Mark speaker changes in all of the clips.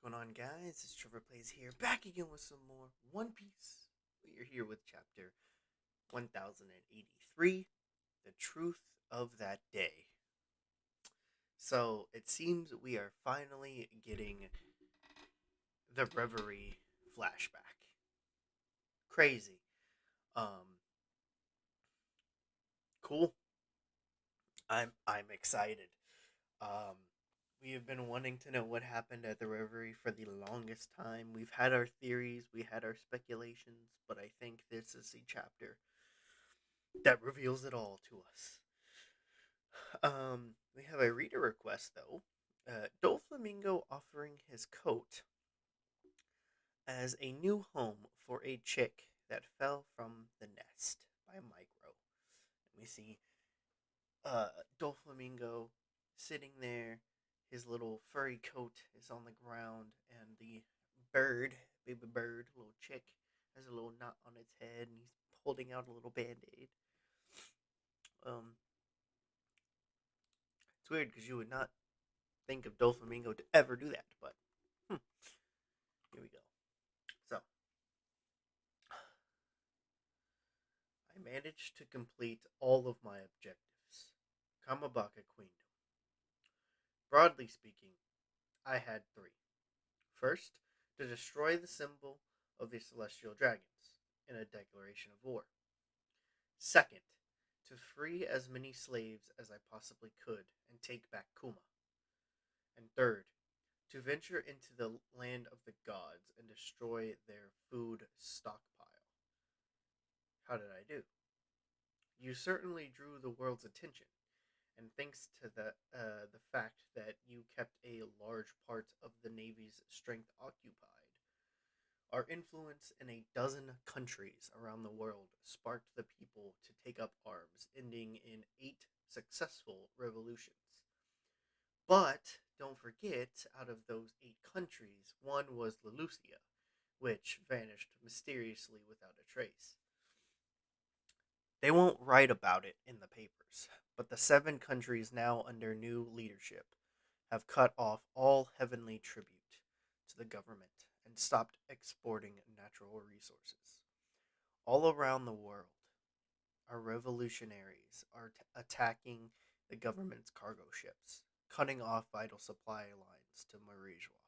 Speaker 1: Going on, guys? It's Trevor Plays here, back again with some more One Piece. We are here with chapter 1083, The Truth of That Day. So, it seems we are finally getting the Reverie flashback. Crazy. Um, cool. I'm excited. Um, we have been wanting to know what happened at the Reverie for the longest time. We've had our theories, we had our speculations, but I think this is the chapter that reveals it all to us. We have a reader request though. Doflamingo offering his coat as a new home for a chick that fell from the nest by Micro. And we see uh, Doflamingo sitting there. His little furry coat is on the ground, and the bird, baby bird, little chick, has a little knot on its head, and he's holding out a little band aid. Um, it's weird because you would not think of Doflamingo to ever do that, but here we go. So, I managed to complete all of my objectives. Kamabaka Queendom. Broadly speaking, I had three. First, to destroy the symbol of the celestial dragons in a declaration of war. Second, to free as many slaves as I possibly could and take back Kuma. And third, to venture into the land of the gods and destroy their food stockpile. How did I do? You certainly drew the world's attention, and thanks to the fact that you kept a large part of the Navy's strength occupied, our influence in a dozen countries around the world sparked the people to take up arms, ending in 8 successful revolutions. But don't forget, out of those 8 countries, one was Lelucia, which vanished mysteriously without a trace. They won't write about it in the papers, but the 7 countries now under new leadership have cut off all heavenly tribute to the government and stopped exporting natural resources. All around the world, our revolutionaries are attacking the government's cargo ships, cutting off vital supply lines to Marijwa.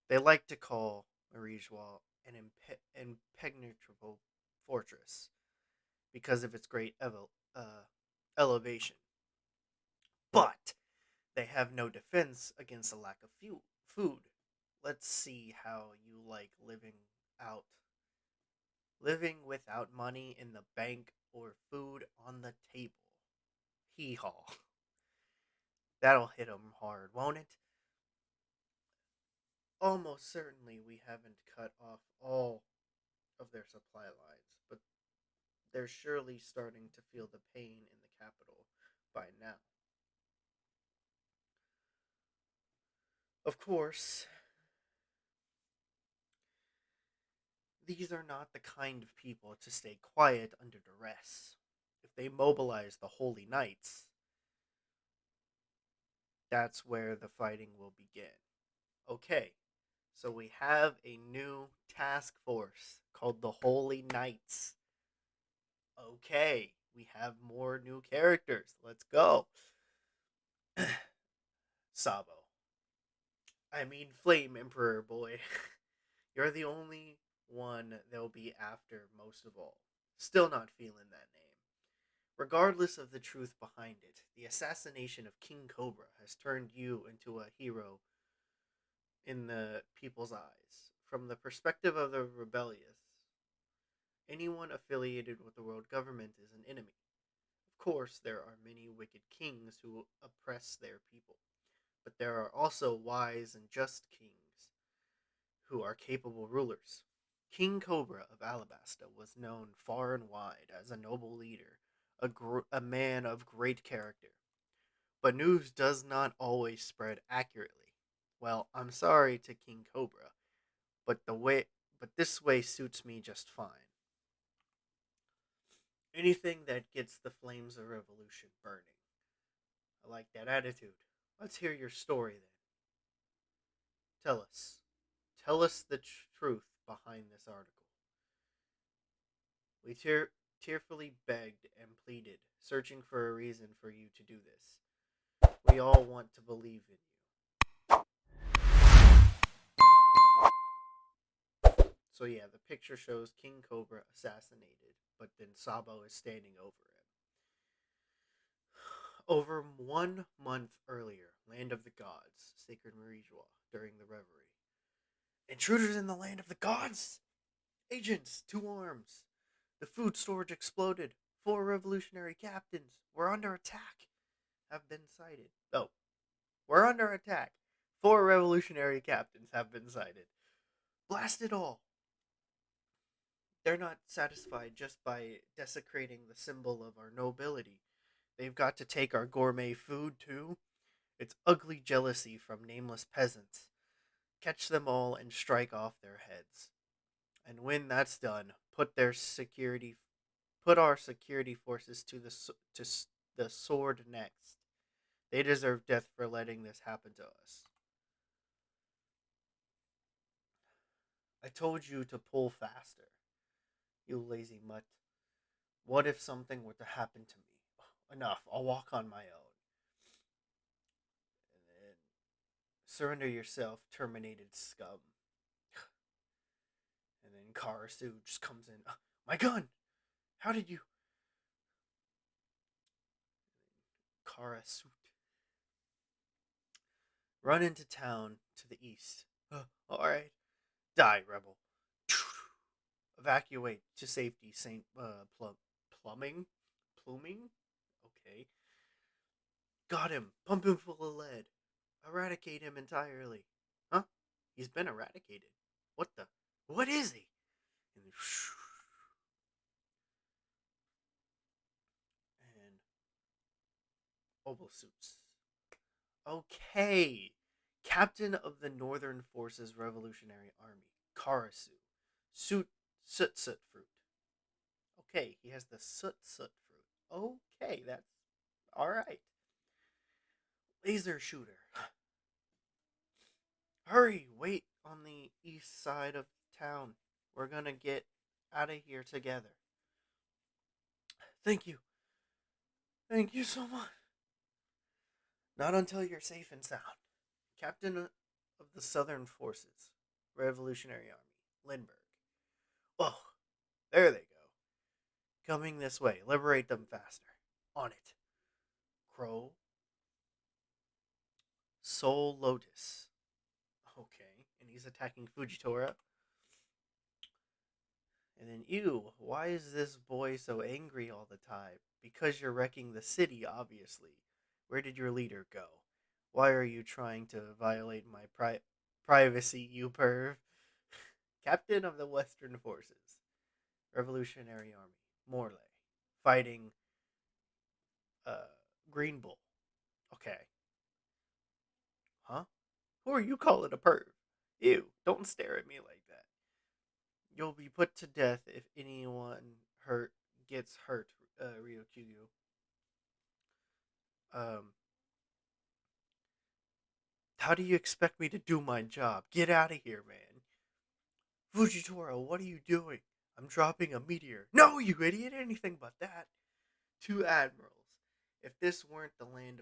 Speaker 1: They like to call Marijwa an impenetrable fortress because of its great elevation. But they have no defense against a lack of food. Let's see how you like out living without money in the bank or food on the table. Hee haw. That'll hit 'em hard, won't it? Almost certainly we haven't cut off all of their supply lines, but they're surely starting to feel the pain in the capital by now. Of course, these are not the kind of people to stay quiet under duress. If they mobilize the Holy Knights, that's where the fighting will begin. Okay, so we have a new task force called the Holy Knights. Okay, we have more new characters. Let's go. Sabo. I mean, Flame Emperor boy. You're the only one they'll be after most of all. Still not feeling that name. Regardless of the truth behind it, the assassination of King Cobra has turned you into a hero in the people's eyes. From the perspective of the rebellious, anyone affiliated with the world government is an enemy. Of course, there are many wicked kings who oppress their people, but there are also wise and just kings who are capable rulers. King Cobra of Alabasta was known far and wide as a noble leader, a man of great character. But news does not always spread accurately. Well, I'm sorry to King Cobra, but this way suits me just fine. Anything that gets the flames of revolution burning. I like that attitude. Let's hear your story then. Tell us. Tell us the truth behind this article. We tearfully begged and pleaded, searching for a reason for you to do this. We all want to believe in you. So yeah, the picture shows King Cobra assassinated, but then Sabo is standing over him. Over 1 month earlier, Land of the Gods, Sacred Marijois, during the Reverie. Intruders in the Land of the Gods? Agents, 2 arms. The food storage exploded. 4 revolutionary captains were under attack. Have been sighted. Oh, we're under attack. 4 revolutionary captains have been sighted. Blast it all. They're not satisfied just by desecrating the symbol of our nobility. They've got to take our gourmet food too. It's ugly jealousy from nameless peasants. Catch them all and strike off their heads. And when that's done, put our security forces to the sword next. They deserve death for letting this happen to us. I told you to pull faster, you lazy mutt. What if something were to happen to me? Enough, I'll walk on my own. And then surrender yourself, terminated scum. And then Karasu just comes in. My gun! How did you? Karasu. Run into town to the east. Alright. Die, rebel. Evacuate to safety, Saint Plumbing? Pluming? Okay. Got him. Pump him full of lead. Eradicate him entirely. Huh? He's been eradicated. What the? What is he? And, and mobile suits. Okay. Captain of the Northern Forces Revolutionary Army, Karasu. Suit Soot Soot Fruit. Okay, he has the Soot Soot Fruit. Okay, that's alright. Laser shooter. Hurry, wait on the east side of town. We're gonna get out of here together. Thank you. Thank you so much. Not until you're safe and sound. Captain of the Southern Forces, Revolutionary Army, Lindbergh. Oh, there they go. Coming this way. Liberate them faster. On it. Crow. Soul Lotus. Okay, and he's attacking Fujitora. And then, ew, why is this boy so angry all the time? Because you're wrecking the city, obviously. Where did your leader go? Why are you trying to violate my privacy, you perv? Captain of the Western Forces, Revolutionary Army, Morley, fighting uh, Green Bull. Okay. Huh? Who are you calling a perv? Ew, don't stare at me like that. You'll be put to death if anyone gets hurt, Ryokugyu. Um, how do you expect me to do my job? Get out of here, man. Fujitora, what are you doing? I'm dropping a meteor. No, you idiot! Anything but that. 2 admirals. If this weren't the land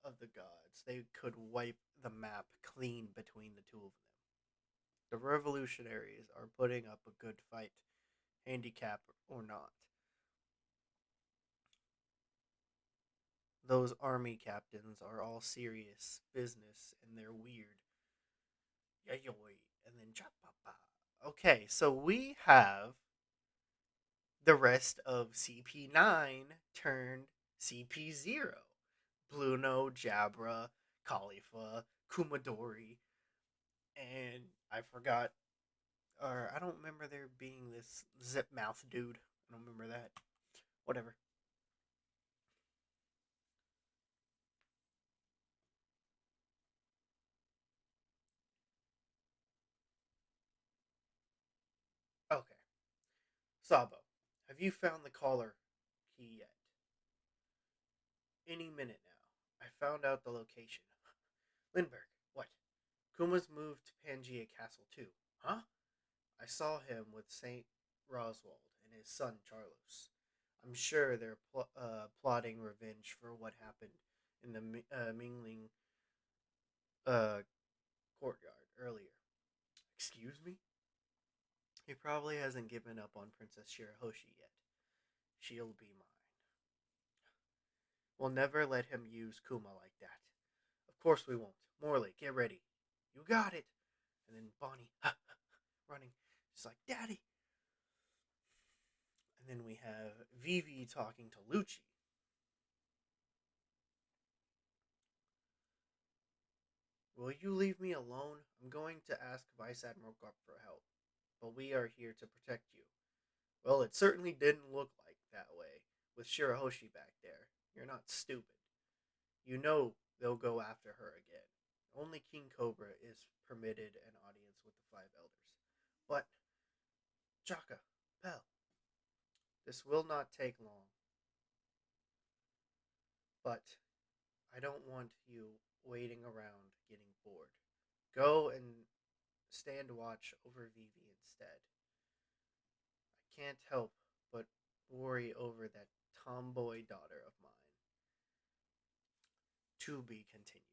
Speaker 1: of the gods, they could wipe the map clean between the two of them. The revolutionaries are putting up a good fight, handicap or not. Those army captains are all serious business and they're weird. Yayoi. And then chapapa. Okay, so we have the rest of CP9 turned CP0. Bluno, Jabra, Khalifa, Kumadori, and I forgot, or I don't remember there being this zip mouth dude. I don't remember that. Whatever. Okay. Sabo, have you found the caller key yet? Any minute now. I found out the location. Lindbergh, what? Kuma's moved to Pangea Castle too. Huh? I saw him with Saint Roswald and his son Charlos. I'm sure they're plotting revenge for what happened in the Mingling uh, courtyard earlier. Excuse me? He probably hasn't given up on Princess Shirahoshi yet. She'll be mine. We'll never let him use Kuma like that. Of course we won't. Morley, get ready. You got it. And then Bonnie running. She's like, Daddy. And then we have Vivi talking to Lucci. Will you leave me alone? I'm going to ask Vice Admiral Garp for help. But we are here to protect you. Well, it certainly didn't look like that way with Shirahoshi back there. You're not stupid. You know they'll go after her again. Only King Cobra is permitted an audience with the five elders. But, Chaka, Bell, this will not take long. But I don't want you waiting around getting bored. Go and stand watch over Vivi instead. I can't help but worry over that tomboy daughter of mine. To be continued.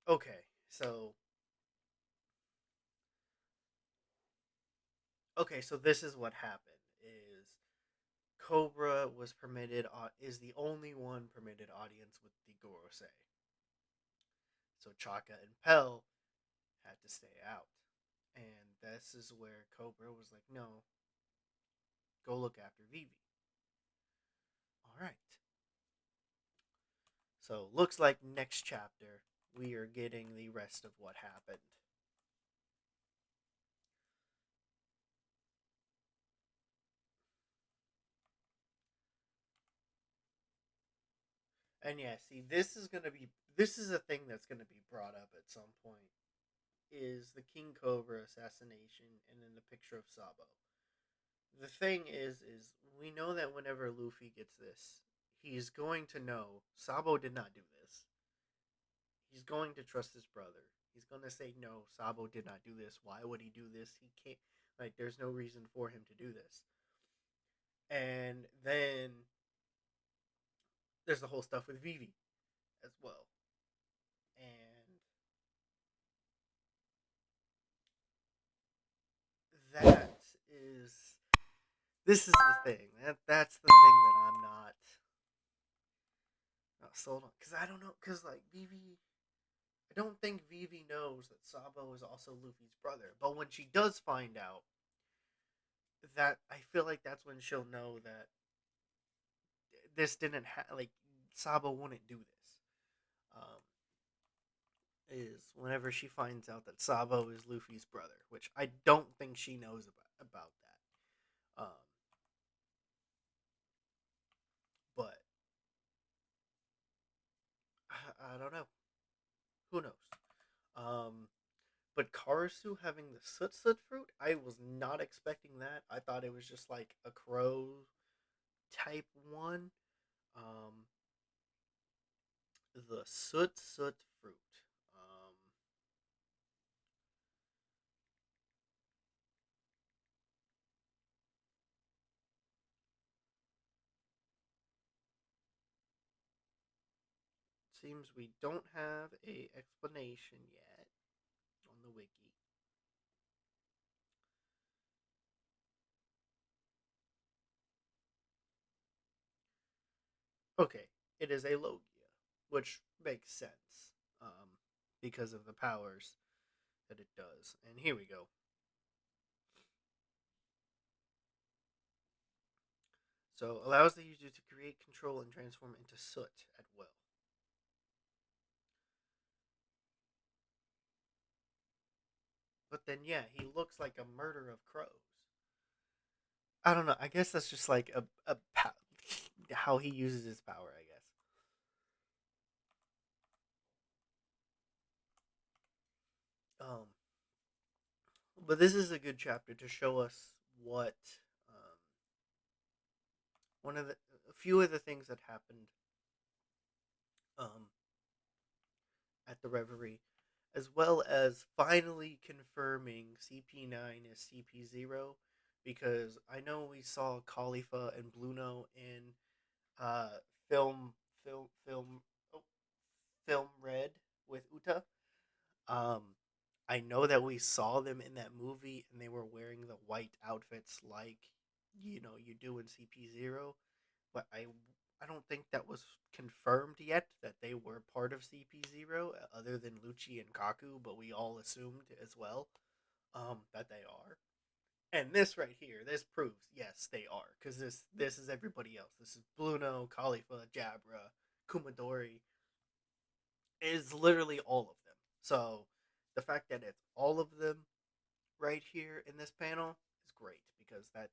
Speaker 1: Okay, so this is what happened is Cobra was permitted is the only one permitted audience with the Gorosei. So Chaka and Pell had to stay out. And this is where Cobra was like, "No, go look after Vivi." All right. So looks like next chapter we are getting the rest of what happened. And yeah, see, this is a thing that's gonna be brought up at some point. Is the King Cobra assassination and then the picture of Sabo. The thing is we know that whenever Luffy gets this, he's going to know Sabo did not do this. He's going to trust his brother. He's going to say, no, Sabo did not do this. Why would he do this? He can't, like, there's no reason for him to do this. And then there's the whole stuff with Vivi as well. And that is, this is the thing. That's the thing that I'm not sold on. Because I don't know, because, like, Vivi, I don't think Vivi knows that Sabo is also Luffy's brother. But when she does find out, that I feel like that's when she'll know that this didn't like Sabo wouldn't do this. Um, is whenever she finds out that Sabo is Luffy's brother, which I don't think she knows about that. But I don't know. Who knows? Um, but Karasu having the soot soot fruit, I was not expecting that. I thought it was just like a crow type one. Um, the soot soot fruit. Um, Seems we don't have a explanation yet on the wiki. Okay, it is a Logia, which makes sense because of the powers that it does. And here we go. So allows the user to create, control, and transform into soot at will. But then, yeah, he looks like a murder of crows. I don't know. I guess that's just like how he uses his power. I guess. Um, but this is a good chapter to show us what um, one of the a few of the things that happened um, at the Reverie, as well as finally confirming CP9 is CP0, because I know we saw Khalifa and Bluno in uh, film film film oh, film Red with Uta. Um, I know that we saw them in that movie, and they were wearing the white outfits like you do in CP0, but I don't think that was confirmed yet that they were part of CP0, other than Lucci and Kaku, but we all assumed as well that they are. And this right here, this proves yes they are, because this is everybody else. This is Bluno, Khalifa, Jabra, Kumadori, is literally all of them. So the fact that it's all of them right here in this panel is great, because that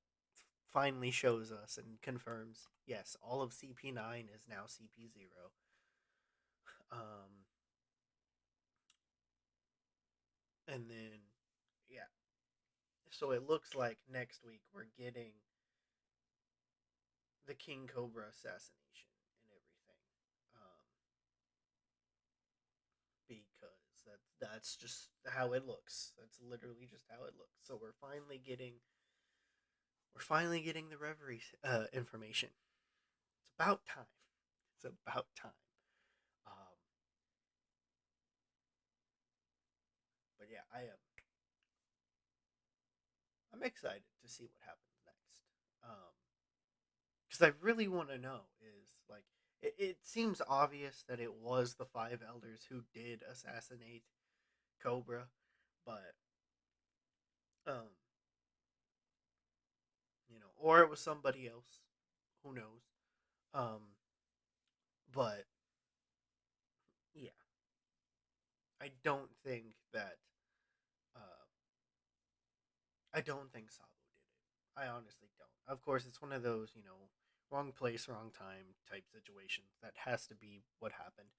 Speaker 1: finally shows us and confirms yes, all of CP9 is now CP0. Um, and then, yeah, so it looks like next week we're getting the King Cobra assassination and everything. Um, because that's just how it looks. That's literally just how it looks. So we're finally getting the Reverie information. It's about time. It's about time. Um, but yeah, I'm excited to see what happens next. Because I really want to know is like it seems obvious that it was the five elders who did assassinate Cobra, but um, or it was somebody else. Who knows? Um, but yeah, I don't think that uh, I don't think Sabo did it. I honestly don't. Of course, it's one of those, wrong place, wrong time type situations. That has to be what happened.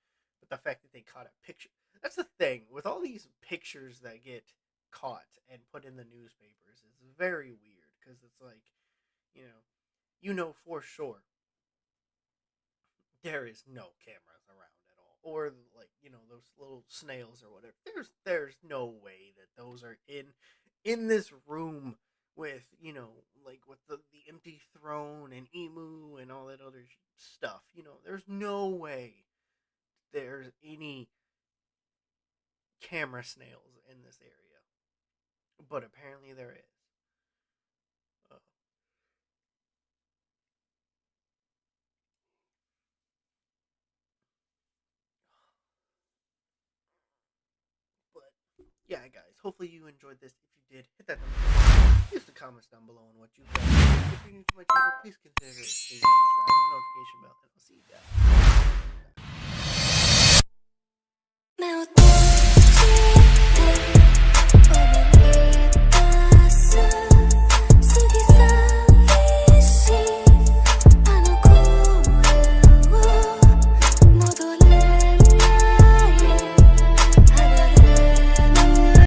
Speaker 1: But the fact that they caught a picture. That's the thing. With all these pictures that get caught and put in the newspapers, it's very weird. Because it's like, you know, for sure there is no cameras around at all, or like those little snails or whatever. There's no way that those are in this room with like with the empty throne and emu and all that other stuff. There's no way there's any camera snails in this area, but apparently there is. uh, But yeah, guys, hopefully you enjoyed this. If you did, hit that thumbs up. Leave the comments down below on what you thought. If you're new to my channel, please consider hitting the subscribe and notification bell, and I'll see you guys.